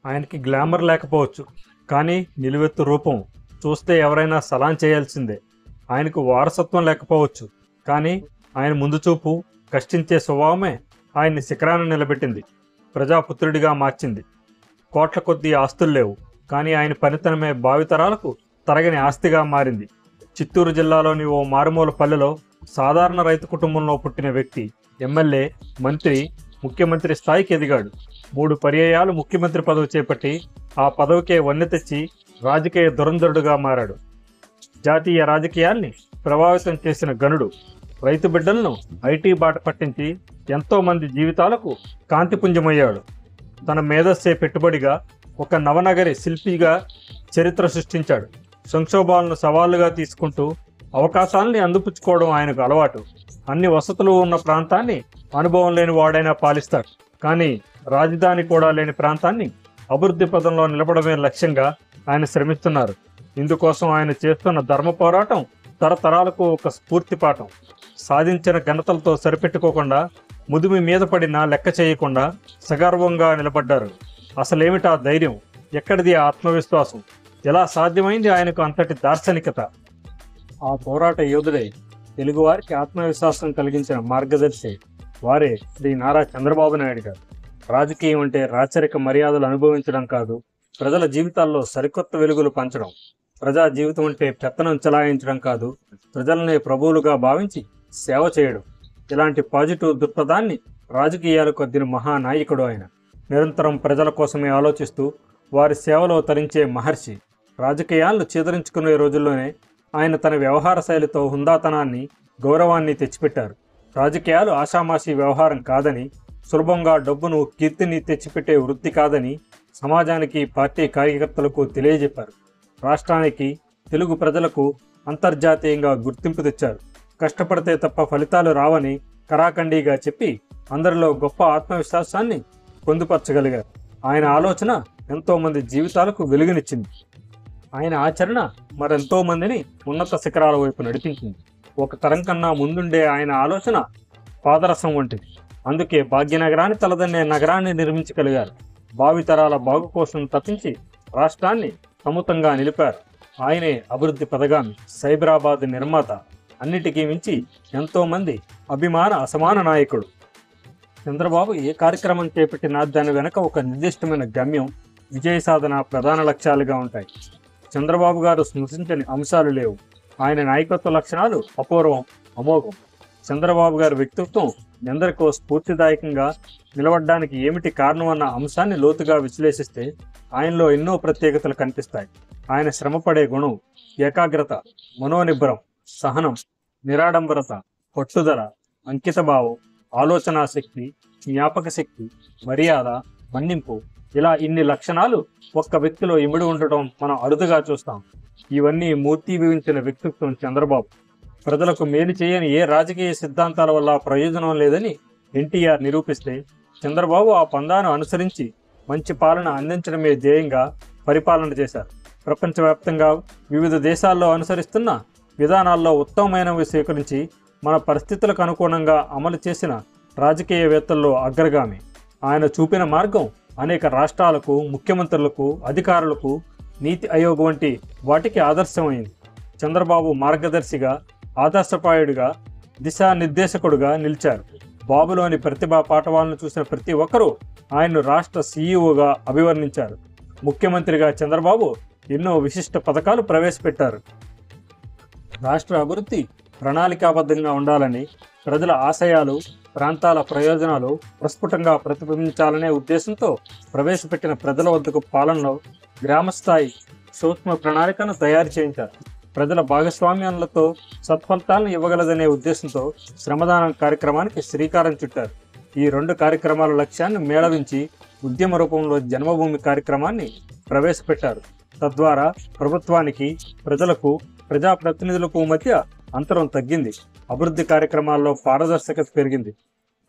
ఆయనకి గ్లామర్ లేకపోవచ్చు, కానీ నిలువెత్తు రూపం చూస్తే ఎవరైనా సలాం చేయాల్సిందే. ఆయనకు వారసత్వం లేకపోవచ్చు, కానీ ఆయన ముందు చూపు, కష్టించే స్వభావమే ఆయన్ని శిఖరాన్ని నిలబెట్టింది, ప్రజాపుత్రుడిగా మార్చింది. కోట్ల కొద్దీ ఆస్తులు లేవు, కానీ ఆయన పనితనమే భావితరాలకు తరగని ఆస్తిగా మారింది. చిత్తూరు జిల్లాలోని ఓ మారుమూల పల్లెలో సాధారణ రైతు కుటుంబంలో పుట్టిన వ్యక్తి ఎమ్మెల్యే, మంత్రి, ముఖ్యమంత్రి స్థాయికి ఎదిగాడు. 3 పర్యాయాలు ముఖ్యమంత్రి పదవి చేపట్టి ఆ పదవికే వన్నె తెచ్చి రాజకీయ దురంధరుడుగా మారాడు. జాతీయ రాజకీయాల్ని ప్రభావితం చేసిన గనుడు. రైతు బిడ్డలను ఐటీ బాట పట్టించి ఎంతో మంది జీవితాలకు కాంతిపుంజమయ్యాడు. తన మేధస్సే పెట్టుబడిగా ఒక నవనగరి శిల్పిగా చరిత్ర సృష్టించాడు. సంక్షోభాలను సవాళ్లుగా తీసుకుంటూ అవకాశాలని అందిపుచ్చుకోవడం ఆయనకు అలవాటు. అన్ని వసతులు ఉన్న ప్రాంతాన్ని అనుభవం లేని వాడైనా పాలిస్తాడు, కానీ రాజధాని కూడా లేని ప్రాంతాన్ని అభివృద్ధి పదంలో నిలబడమే లక్ష్యంగా ఆయన శ్రమిస్తున్నారు. ఇందుకోసం ఆయన చేస్తున్న ధర్మ పోరాటం తరతరాలకు ఒక స్ఫూర్తి పాఠం. సాధించిన ఘనతలతో సరిపెట్టుకోకుండా, ముదిమి మీద పడినా లెక్క చేయకుండా సగర్వంగా నిలబడ్డారు. అసలేమిటా ధైర్యం? ఎక్కడిది ఆ ఆత్మవిశ్వాసం? ఎలా సాధ్యమైంది ఆయనకు అంతటి దార్శనికత? ఆ పోరాట యోధుడే, తెలుగువారికి ఆత్మవిశ్వాసం కలిగించిన మార్గదర్శి వారే శ్రీ నారా చంద్రబాబు నాయుడు గారు. రాజకీయం అంటే రాచరిక మర్యాదలు అనుభవించడం కాదు, ప్రజల జీవితాల్లో సరికొత్త వెలుగులు పంచడం. ప్రజా జీవితం అంటే పెత్తనం చెలాయించడం కాదు, ప్రజలనే ప్రభువులుగా భావించి సేవ చేయడం. ఇలాంటి పాజిటివ్ దృక్పథాన్ని రాజకీయాలకు అద్దిన మహానాయకుడు ఆయన. నిరంతరం ప్రజల కోసమే ఆలోచిస్తూ వారి సేవలో తరించే మహర్షి. రాజకీయాలను చేదరించుకునే రోజుల్లోనే ఆయన తన వ్యవహార శైలితో హుందాతనాన్ని, గౌరవాన్ని తెచ్చిపెట్టారు. రాజకీయాలు ఆషామాషీ వ్యవహారం కాదని, సులభంగా డబ్బును, కీర్తిని తెచ్చిపెట్టే వృత్తి కాదని సమాజానికి, పార్టీ కార్యకర్తలకు తెలియజెప్పారు. రాష్ట్రానికి, తెలుగు ప్రజలకు అంతర్జాతీయంగా గుర్తింపు తెచ్చారు. కష్టపడితే తప్ప ఫలితాలు రావని కరాఖండిగా చెప్పి అందరిలో గొప్ప ఆత్మవిశ్వాసాన్ని పొందుపరచగలిగారు. ఆయన ఆలోచన ఎంతోమంది జీవితాలకు వెలుగునిచ్చింది. ఆయన ఆచరణ మరెంతో మందిని ఉన్నత శిఖరాల వైపు నడిపించింది. ఒక తరం కన్నా ముందుండే ఆయన ఆలోచన పాదరసం వంటిది. అందుకే భాగ్యనగరాన్ని తలదన్నే నగరాన్ని నిర్మించగలిగారు. భావితరాల బాగు కోసం తప్పించి రాష్ట్రాన్ని సముతంగా నిలిపారు. ఆయనే అభివృద్ధి పథగామి, సైబరాబాద్ నిర్మాత, అన్నిటికీ మించి ఎంతోమంది అభిమాన అసమాన నాయకుడు. చంద్రబాబు ఏ కార్యక్రమం చేపట్టినా దాని వెనక ఒక నిర్దిష్టమైన గమ్యం, విజయ సాధన ప్రధాన లక్ష్యాలుగా ఉంటాయి. చంద్రబాబు గారు స్మృతించని అంశాలు లేవు. ఆయన నాయకత్వ లక్షణాలు అపూర్వం, అమోఘం. చంద్రబాబు గారి వ్యక్తిత్వం ఎందరికో స్ఫూర్తిదాయకంగా నిలబడడానికి ఏమిటి కారణం అన్న అంశాన్ని లోతుగా విశ్లేషిస్తే ఆయనలో ఎన్నో ప్రత్యేకతలు కనిపిస్తాయి. ఆయన శ్రమపడే గుణం, ఏకాగ్రత, మనోనిబ్బరం, సహనం, నిరాడంబరత, పట్టుదల, అంకితభావం, ఆలోచనా శక్తి, జ్ఞాపక శక్తి, మర్యాద, మన్నింపు, ఇలా ఇన్ని లక్షణాలు ఒక్క వ్యక్తిలో ఇమిడి ఉండటం మనం అరుదుగా చూస్తాం. ఇవన్నీ మూర్తీభవించిన వ్యక్తిత్వం చంద్రబాబు. ప్రజలకు మేలు చేయని ఏ రాజకీయ సిద్ధాంతాల వల్ల ప్రయోజనం లేదని ఎన్టీఆర్ నిరూపిస్తే, చంద్రబాబు ఆ పందాను అనుసరించి మంచి పాలన అందించడమే ధ్యేయంగా పరిపాలన చేశారు. ప్రపంచవ్యాప్తంగా వివిధ దేశాల్లో అనుసరిస్తున్న విధానాల్లో ఉత్తమమైనవి స్వీకరించి మన పరిస్థితులకు అనుగుణంగా అమలు చేసిన రాజకీయవేత్తల్లో అగ్రగామి. ఆయన చూపిన మార్గం అనేక రాష్ట్రాలకు, ముఖ్యమంత్రులకు, అధికారులకు, నీతి ఆయోగ్ వంటి వాటికి ఆదర్శమైంది. చంద్రబాబు మార్గదర్శిగా, ఆదర్శపాయుడిగా, దిశానిర్దేశకుడుగా నిలిచారు. బాబులోని ప్రతిభా పాఠవాలను చూసిన ప్రతి ఒక్కరూ ఆయన్ను రాష్ట్ర సీఈఓగా అభివర్ణించారు. ముఖ్యమంత్రిగా చంద్రబాబు ఎన్నో విశిష్ట పథకాలు ప్రవేశపెట్టారు. రాష్ట్ర అభివృద్ధి ప్రణాళికాబద్ధంగా ఉండాలని, ప్రజల ఆశయాలు, ప్రాంతాల ప్రయోజనాలు ప్రస్ఫుటంగా ప్రతిబింబించాలనే ఉద్దేశంతో ప్రవేశపెట్టిన ప్రజల వద్దకు పాలనలో గ్రామస్థాయి సూక్ష్మ ప్రణాళికను తయారు చేయించారు. ప్రజల భాగస్వామ్యాలతో సత్ఫలితాలను ఇవ్వగలదనే ఉద్దేశంతో శ్రమదానం కార్యక్రమానికి శ్రీకారం చుట్టారు. ఈ 2 కార్యక్రమాల లక్ష్యాన్ని మేళవించి ఉద్యమ రూపంలో జన్మభూమి కార్యక్రమాన్ని ప్రవేశపెట్టారు. తద్వారా ప్రభుత్వానికి, ప్రజలకు, ప్రజాప్రతినిధులకు మధ్య అంతరం తగ్గింది. అభివృద్ధి కార్యక్రమాల్లో పారదర్శకత పెరిగింది.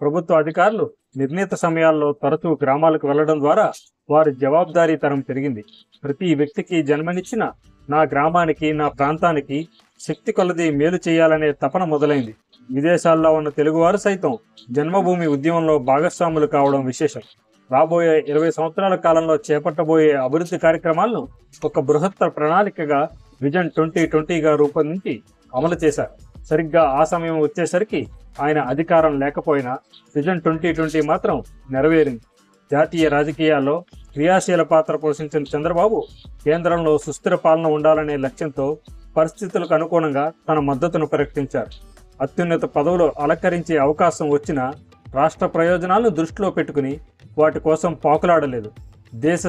ప్రభుత్వ అధికారులు నిర్ణీత సమయాల్లో తరచూ గ్రామాలకు వెళ్లడం ద్వారా వారి జవాబుదారీతనం పెరిగింది. ప్రతి వ్యక్తికి జన్మనిచ్చిన నా గ్రామానికి, నా ప్రాంతానికి శక్తి కొలది మేలు చేయాలనే తపన మొదలైంది. విదేశాల్లో ఉన్న తెలుగువారు సైతం జన్మభూమి ఉద్యమంలో భాగస్వాములు కావడం విశేషం. రాబోయే 20 సంవత్సరాల కాలంలో చేపట్టబోయే అభివృద్ధి కార్యక్రమాలను ఒక బృహత్తర ప్రణాళికగా విజన్ 2020గా రూపొందించి అమలు చేశారు. సరిగ్గా ఆ సమయం వచ్చేసరికి ఆయన అధికారం లేకపోయినా విజన్ 2020 మాత్రం నెరవేరింది. జాతీయ రాజకీయాల్లో క్రియాశీల పాత్ర పోషించిన చంద్రబాబు కేంద్రంలో సుస్థిర పాలన ఉండాలనే లక్ష్యంతో పరిస్థితులకు అనుగుణంగా తన మద్దతును ప్రకటించారు. అత్యున్నత పదవులు అలంకరించే అవకాశం వచ్చినా రాష్ట్ర ప్రయోజనాలను దృష్టిలో పెట్టుకుని వాటి కోసం పాకులాడలేదు. దేశ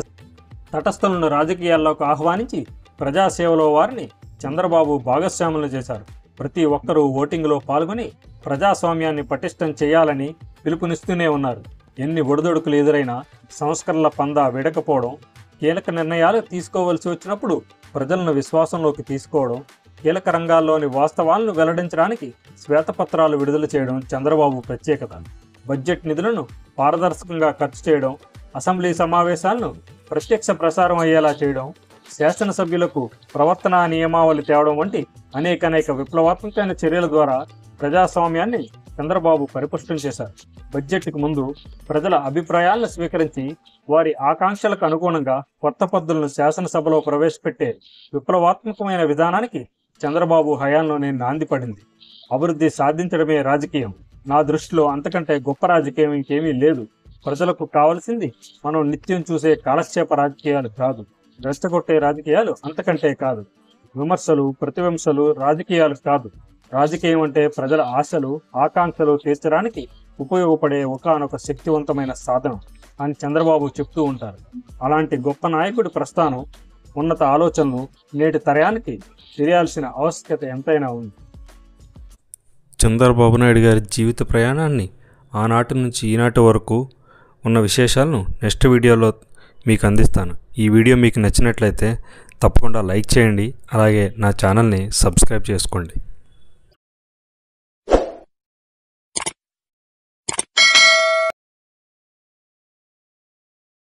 తటస్థులను రాజకీయాల్లోకి ఆహ్వానించి ప్రజాసేవలో వారిని చంద్రబాబు భాగస్వాములు చేశారు. ప్రతి ఒక్కరూ ఓటింగ్లో పాల్గొని ప్రజాస్వామ్యాన్ని పటిష్టం చేయాలని పిలుపునిస్తూనే ఉన్నారు. ఎన్ని ఒడిదొడుకులు ఎదురైనా సంస్కరణల పందా విడకపోవడం, కీలక నిర్ణయాలు తీసుకోవలసి వచ్చినప్పుడు ప్రజలను విశ్వాసంలోకి తీసుకోవడం, కీలక రంగాల్లోని వాస్తవాలను వెల్లడించడానికి శ్వేతపత్రాలు విడుదల చేయడం చంద్రబాబు ప్రత్యేకత. బడ్జెట్ నిధులను పారదర్శకంగా ఖర్చు చేయడం, అసెంబ్లీ సమావేశాలను ప్రత్యక్ష ప్రసారం అయ్యేలా చేయడం, శాసనసభ్యులకు ప్రవర్తనా నియమావళి తేవడం వంటి అనేక విప్లవాత్మకమైన చర్యల ద్వారా ప్రజాస్వామ్యాన్ని చంద్రబాబు పరిపుష్టం చేశారు. బడ్జెట్కు ముందు ప్రజల అభిప్రాయాలను స్వీకరించి వారి ఆకాంక్షలకు అనుగుణంగా కొత్త పద్ధతులను శాసనసభలో ప్రవేశపెట్టే విప్లవాత్మకమైన విధానానికి చంద్రబాబు హయాంలోనే నాంది పడింది. అభివృద్ధి సాధించడమే రాజకీయం. నా దృష్టిలో అంతకంటే గొప్ప రాజకీయం ఇంకేమీ లేదు. ప్రజలకు కావలసింది మనం నిత్యం చూసే కాలక్షేప రాజకీయాలు కాదు, రెచ్చగొట్టే రాజకీయాలు అంతకంటే కాదు. విమర్శలు, ప్రతివిమర్శలు రాజకీయాలు కాదు. రాజకీయం అంటే ప్రజల ఆశలు, ఆకాంక్షలు తీర్చడానికి ఉపయోగపడే ఒకానొక శక్తివంతమైన సాధనం అని చంద్రబాబు చెప్తూ ఉంటారు. అలాంటి గొప్ప నాయకుడి ప్రస్థానం, ఉన్నత ఆలోచనలు నేటి తరానికి తెలియాల్సిన ఆవశ్యకత ఎంతైనా ఉంది. చంద్రబాబు నాయుడు గారి జీవిత ప్రయాణాన్ని ఆనాటి నుంచి ఈనాటి వరకు ఉన్న విశేషాలను నెక్స్ట్ వీడియోలో మీకు అందిస్తాను. ఈ వీడియో మీకు నచ్చినట్లయితే తప్పకుండా లైక్ చేయండి. అలాగే నా ఛానల్ని సబ్స్క్రైబ్ చేసుకోండి.